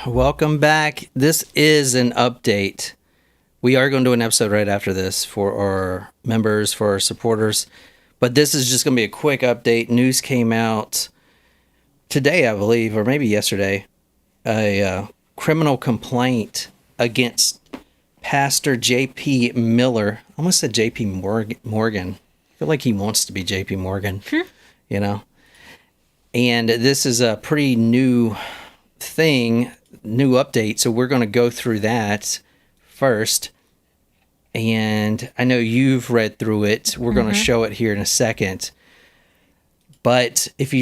Welcome back. This is an update. We are going to do an episode right after this for our members, for our supporters. But this is just going to be a quick update. News came out today, I believe, or maybe yesterday. A criminal complaint against Pastor J.P. Miller. I almost said J.P. Morgan. I feel like he wants to be J.P. Morgan, you know. And this is a pretty new thing, new update. So we're going to go through that first. And I know you've read through it. We're going to show it here in a second. But if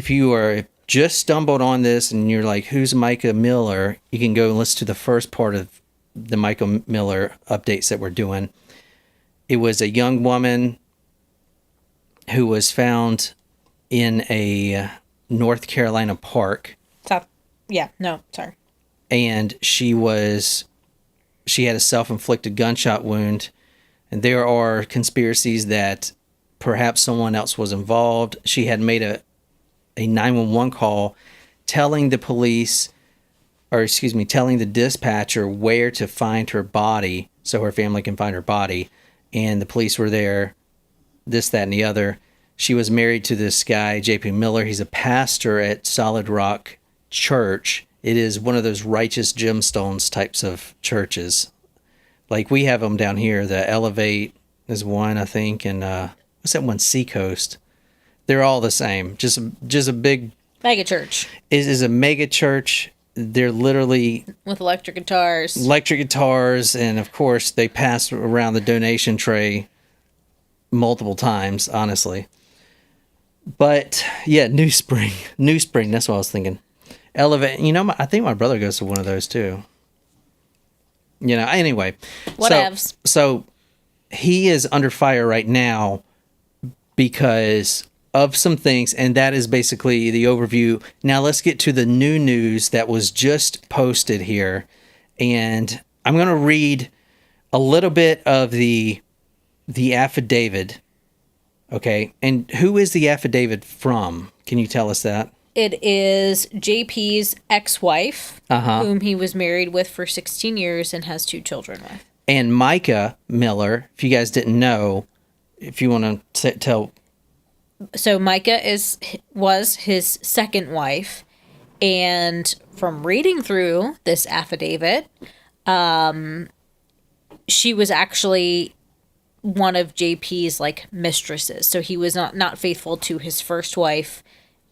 you are just stumbled on this and you're like, who's Mica Miller? You can go and listen to the first part of the Mica Miller updates that we're doing. It was a young woman who was found in a North Carolina park. And she had a self-inflicted gunshot wound. And there are conspiracies that perhaps someone else was involved. She had made a 911 call telling the dispatcher where to find her body so her family can find her body. And the police were there, this, that, and the other. She was married to this guy, J.P. Miller. He's a pastor at Solid Rock Church. It is one of those righteous gemstones types of churches. Like we have them down here. The Elevate is one, I think, and what's that one? Seacoast. They're all the same. Just a big mega church. It is a mega church. They're literally with electric guitars, and of course they pass around the donation tray multiple times. Honestly, but yeah, New Spring. That's what I was thinking. Elevate. You know, I think my brother goes to one of those too. You know. Anyway, whatevs. So he is under fire right now because of some things, and that is basically the overview. Now let's get to the new news that was just posted here, and I'm going to read a little bit of the affidavit. Okay, and who is the affidavit from? Can you tell us that? It is JP's ex-wife, whom he was married with for 16 years and has 2 children with. And Mica Miller, if you guys didn't know, if you want to tell. So Mica was his second wife, and from reading through this affidavit, she was actually one of JP's mistresses. So he was not faithful to his first wife,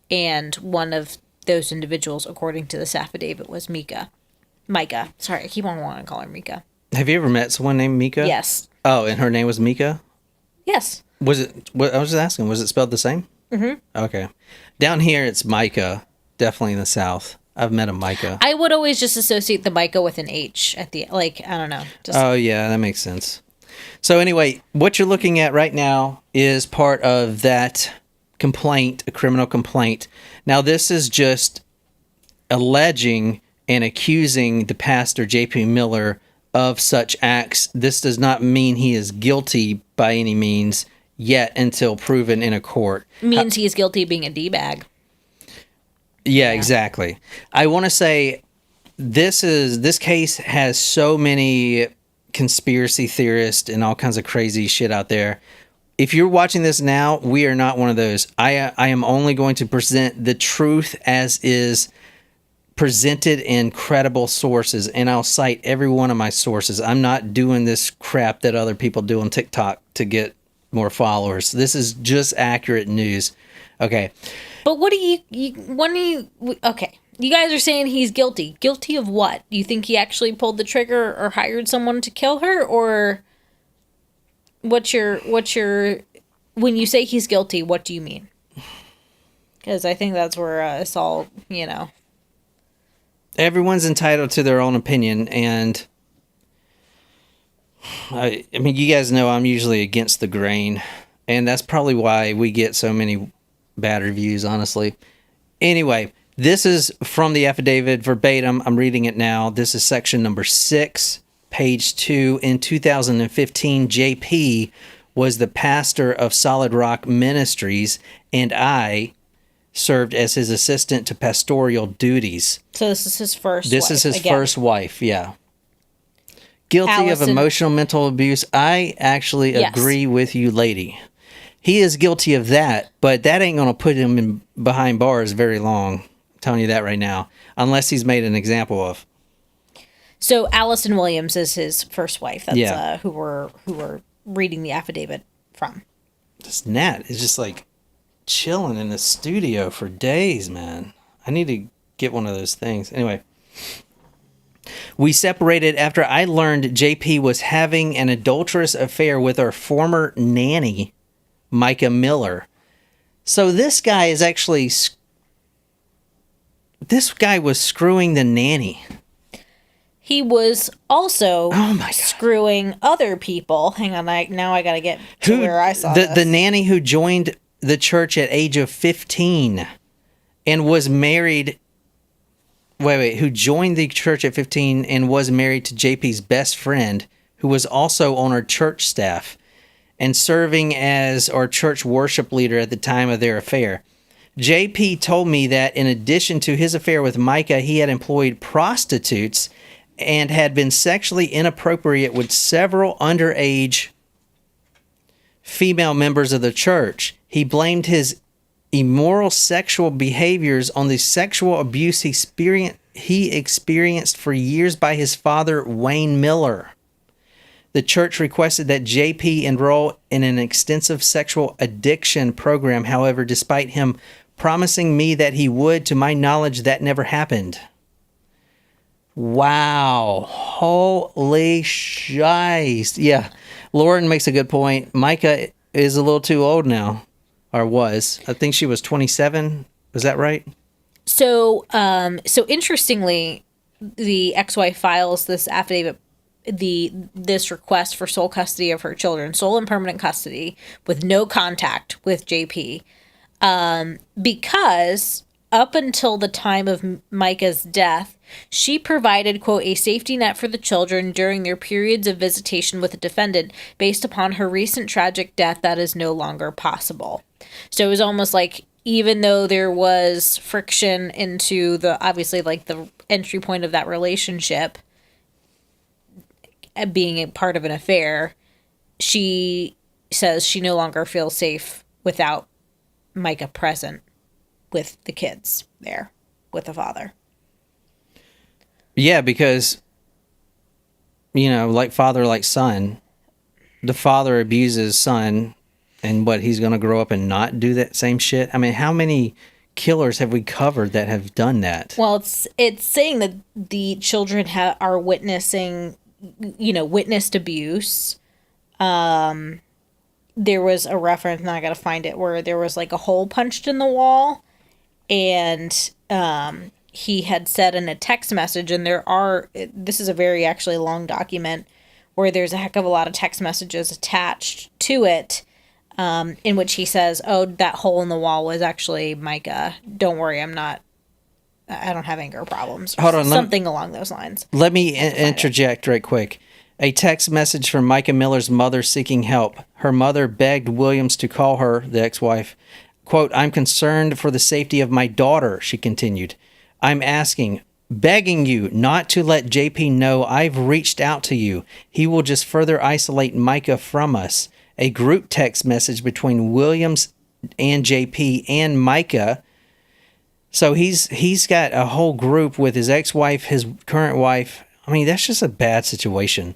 and one of those individuals, according to this affidavit, was Mica. Sorry, I keep on wanting to call her Mica. Have you ever met someone named Mica? Yes. Oh, and her name was Mica? Yes. Was it? I was just asking. Was it spelled the same? Mm-hmm. Okay. Down here, it's Mica. Definitely in the South. I've met a Mica. I would always just associate the Mica with an H at the I don't know. Oh yeah, that makes sense. So anyway, what you're looking at right now is part of that complaint, a criminal complaint. Now this is just alleging and accusing the pastor J.P. Miller of such acts. This does not mean he is guilty by any means yet until proven in a court. Means he is guilty of being a D-bag. Yeah, exactly. I want to say this case has so many conspiracy theorists and all kinds of crazy shit out there. If you're watching this now, we are not one of those. I am only going to present the truth as is presented in credible sources, and I'll cite every one of my sources. I'm not doing this crap that other people do on TikTok to get more followers. This is just accurate news. Okay. But okay. You guys are saying he's guilty. Guilty of what? You think he actually pulled the trigger or hired someone to kill her? Or what's your when you say he's guilty, what do you mean? Because I think that's where it's all, Everyone's entitled to their own opinion, and I mean, you guys know I'm usually against the grain, and that's probably why we get so many bad reviews, honestly. Anyway, this is from the affidavit verbatim. I'm reading it now. This is section number 6, page 2. In 2015, JP was the pastor of Solid Rock Ministries, and I served as his assistant to pastoral duties. So this is his first This wife, is his again. first wife, yeah. Guilty Allison. of emotional mental abuse. I actually Yes. agree with you, lady. He is guilty of that, but that ain't going to put him behind bars very long. I'm telling you that right now, unless he's made an example of. So Allison Williams is his first wife. That's Yeah. who we're reading the affidavit from. This Nat is just like chilling in the studio for days, man. I need to get one of those things. Anyway, we separated after I learned JP was having an adulterous affair with our former nanny, Mica Miller. So this guy is actually... This guy was screwing the nanny. He was also Oh my God. screwing other people. Hang on, now I got to get to where I saw the, this. the nanny who joined the church at age of 15 and was married... who joined the church at 15 and was married to JP's best friend, who was also on our church staff and serving as our church worship leader at the time of their affair. JP told me that in addition to his affair with Mica, he had employed prostitutes and had been sexually inappropriate with several underage female members of the church. He blamed his immoral sexual behaviors on the sexual abuse he experienced for years by his father, Wayne Miller. The church requested that JP enroll in an extensive sexual addiction program. However, despite him promising me that he would, to my knowledge, that never happened. Wow. Holy shiest. Yeah. Lauren makes a good point. Mica is a little too old now. Or was. I think she was 27. Was that right? So interestingly, the ex-wife files this affidavit, this request for sole custody of her children, sole and permanent custody, with no contact with JP, because up until the time of Mica's death, she provided, quote, a safety net for the children during their periods of visitation with the defendant based upon her recent tragic death that is no longer possible. So it was almost like, even though there was friction into the, obviously, like the entry point of that relationship being a part of an affair, she says she no longer feels safe without Mica present with the kids there, with the father. Yeah, because, like father, like son, the father abuses son, and he's going to grow up and not do that same shit? I mean, how many killers have we covered that have done that? Well, it's saying that the children are witnessing, witnessed abuse. There was a reference, now I got to find it, where there was like a hole punched in the wall, and he had said in a text message, and this is a very actually long document where there's a heck of a lot of text messages attached to it, in which he says, oh, that hole in the wall was actually Mica. Don't worry, I don't have anger problems. Hold on, something along those lines. Let me interject right quick. A text message from Mica Miller's mother seeking help. Her mother begged Williams to call her, the ex-wife. Quote, I'm concerned for the safety of my daughter, she continued. I'm begging you not to let JP know I've reached out to you. He will just further isolate Mica from us. A group text message between Williams and JP and Mica. So he's got a whole group with his ex-wife, his current wife. I mean, that's just a bad situation.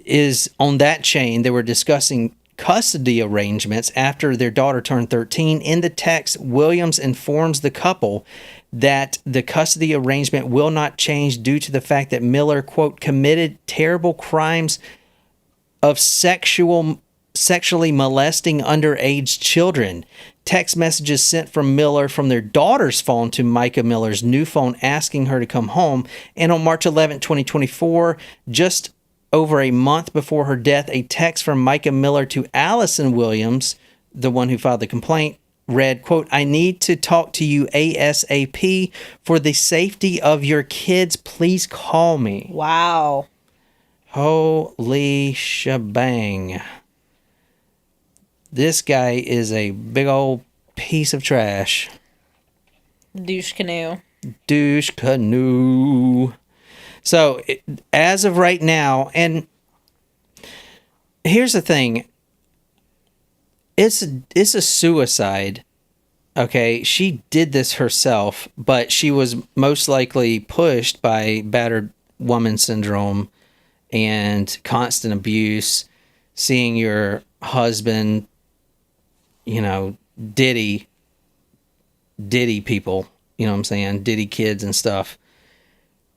Is on that chain. They were discussing custody arrangements after their daughter turned 13. In the text, Williams informs the couple that the custody arrangement will not change due to the fact that Miller, quote, committed terrible crimes of sexually molesting underage children. Text messages sent from Miller from their daughter's phone to Mica Miller's new phone asking her to come home. And on March 11, 2024, just over a month before her death, a text from Mica Miller to Allison Williams, the one who filed the complaint, read, quote, I need to talk to you ASAP. For the safety of your kids, please call me. Wow. Holy shebang. This guy is a big old piece of trash. Douche canoe. Douche canoe. So, as of right now, and here's the thing. It's a suicide. Okay, she did this herself, but she was most likely pushed by battered woman syndrome and constant abuse, seeing your husband, diddy people, you know what I'm saying? Diddy kids and stuff.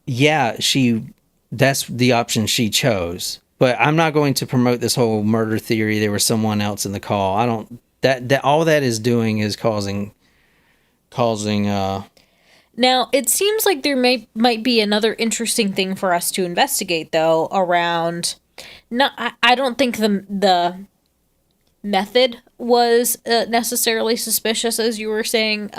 Yeah, that's the option she chose. But I'm not going to promote this whole murder theory. There was someone else in the call. I don't, that all that is doing is causing Now, it seems like there might be another interesting thing for us to investigate, though, around... I don't think the method was necessarily suspicious, as you were saying,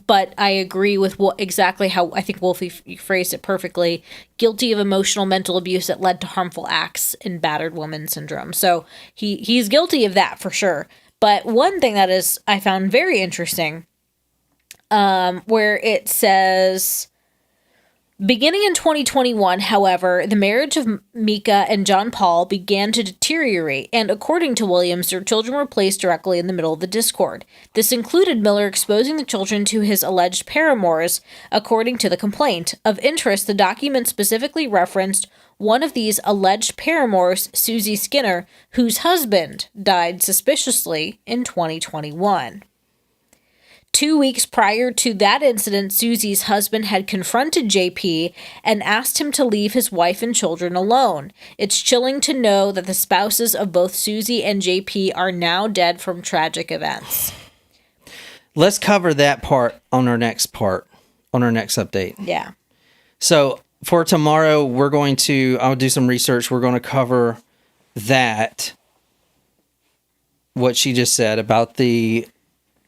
but I agree with exactly how I think Wolfie phrased it perfectly. Guilty of emotional mental abuse that led to harmful acts in battered woman syndrome. So he's guilty of that for sure. But one thing that I found very interesting, where it says, beginning in 2021, however, the marriage of Mica and John Paul began to deteriorate, and according to Williams, their children were placed directly in the middle of the discord. This included Miller exposing the children to his alleged paramours, according to the complaint. Of interest, the document specifically referenced one of these alleged paramours, Susie Skinner, whose husband died suspiciously in 2021. 2 weeks prior to that incident, Susie's husband had confronted JP and asked him to leave his wife and children alone. It's chilling to know that the spouses of both Susie and JP are now dead from tragic events. Let's cover that part on our next update. Yeah. So for tomorrow, I'll do some research. We're going to cover that, what she just said about the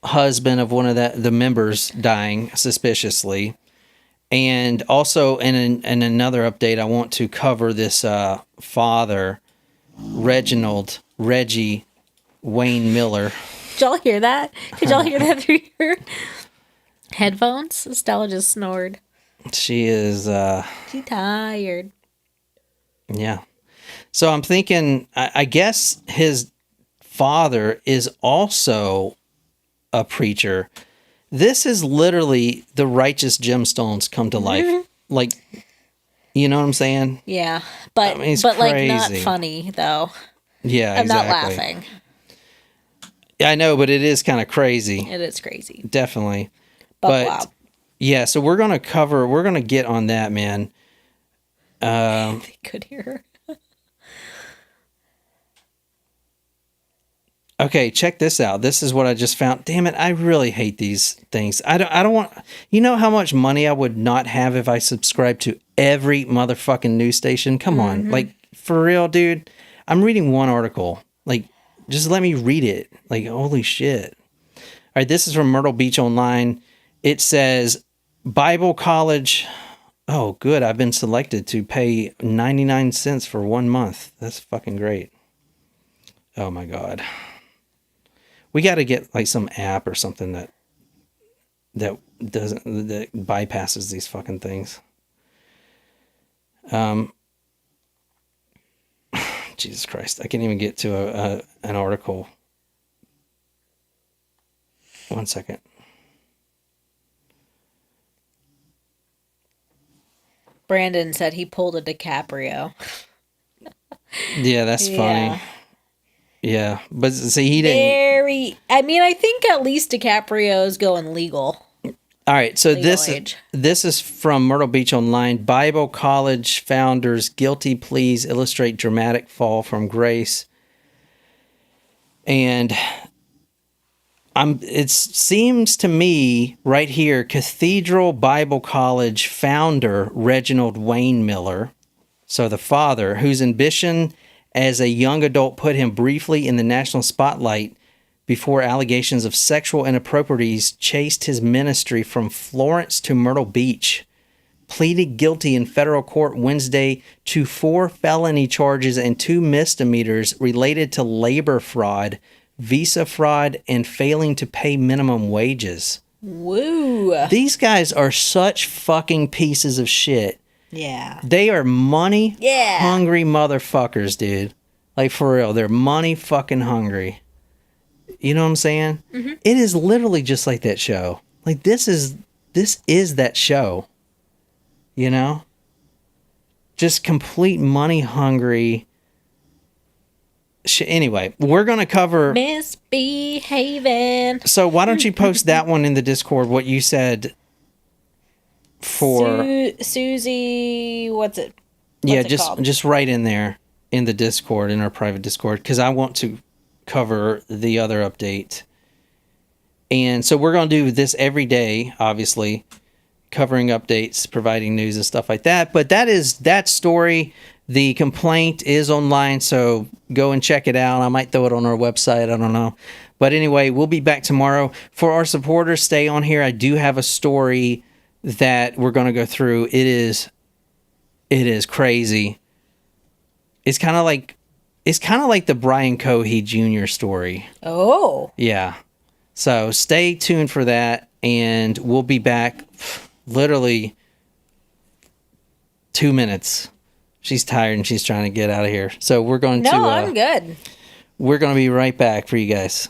husband of one of the members dying suspiciously. And also in another update, I want to cover this father, Reggie Wayne Miller. Did y'all hear that? Did y'all hear that through your headphones? Stella just snored. She is... She's tired. Yeah. So I'm thinking, I guess his father is also a preacher. This is literally the righteous gemstones come to life. Like, you know what I'm saying? Yeah. But, I mean, it's like, crazy. not funny, though. Yeah, I'm exactly. not laughing. Yeah, I know, but it is kind of crazy. It is crazy. Definitely. But wow. Yeah, so we're going to get on that, man. They could hear her. Okay, check this out. This is what I just found. Damn it, I really hate these things. I don't want... You know how much money I would not have if I subscribed to every motherfucking news station? Come on. Like, for real, dude. I'm reading one article. Like, just let me read it. Like, holy shit. All right, this is from Myrtle Beach Online. It says, Bible College... Oh, good. I've been selected to pay 99 cents for 1 month. That's fucking great. Oh, my God. We got to get like some app or something that bypasses these fucking things. Jesus Christ, I can't even get to an article. 1 second. Brandon said he pulled a DiCaprio. Yeah, that's funny. Yeah, but see, he didn't. I think at least DiCaprio is going legal. All right, so this is from Myrtle Beach Online. Bible College founders' guilty pleas illustrate dramatic fall from grace. And it seems to me right here, Cathedral Bible College founder Reginald Wayne Miller, so the father, whose ambition as a young adult put him briefly in the national spotlight before allegations of sexual inapproprieties chased his ministry from Florence to Myrtle Beach, pleaded guilty in federal court Wednesday to 4 felony charges and 2 misdemeanors related to labor fraud visa fraud, and failing to pay minimum wages. Woo. These guys are such fucking pieces of shit. Yeah. They are money Yeah. hungry motherfuckers, dude. Like, for real. They're money fucking hungry. You know what I'm saying? Mm-hmm. It is literally just like that show. Like, this is that show. You know? Just complete money hungry. Anyway, we're going to cover... Misbehaving. So why don't you post that one in the Discord, what you said for... Susie, what's it called? just right in there in the Discord, in our private Discord, because I want to cover the other update. And so we're going to do this every day, obviously, covering updates, providing news and stuff like that. But that is that story. The complaint is online, so go and check it out. I might throw it on our website. I don't know. But anyway, we'll be back tomorrow. For our supporters, stay on here. I do have a story that we're going to go through. It is crazy. It's kind of like the Brian Cohey Jr. story. Oh. Yeah. So stay tuned for that, and we'll be back literally 2 minutes. She's tired and she's trying to get out of here. So we're going to... No, I'm good. We're going to be right back for you guys.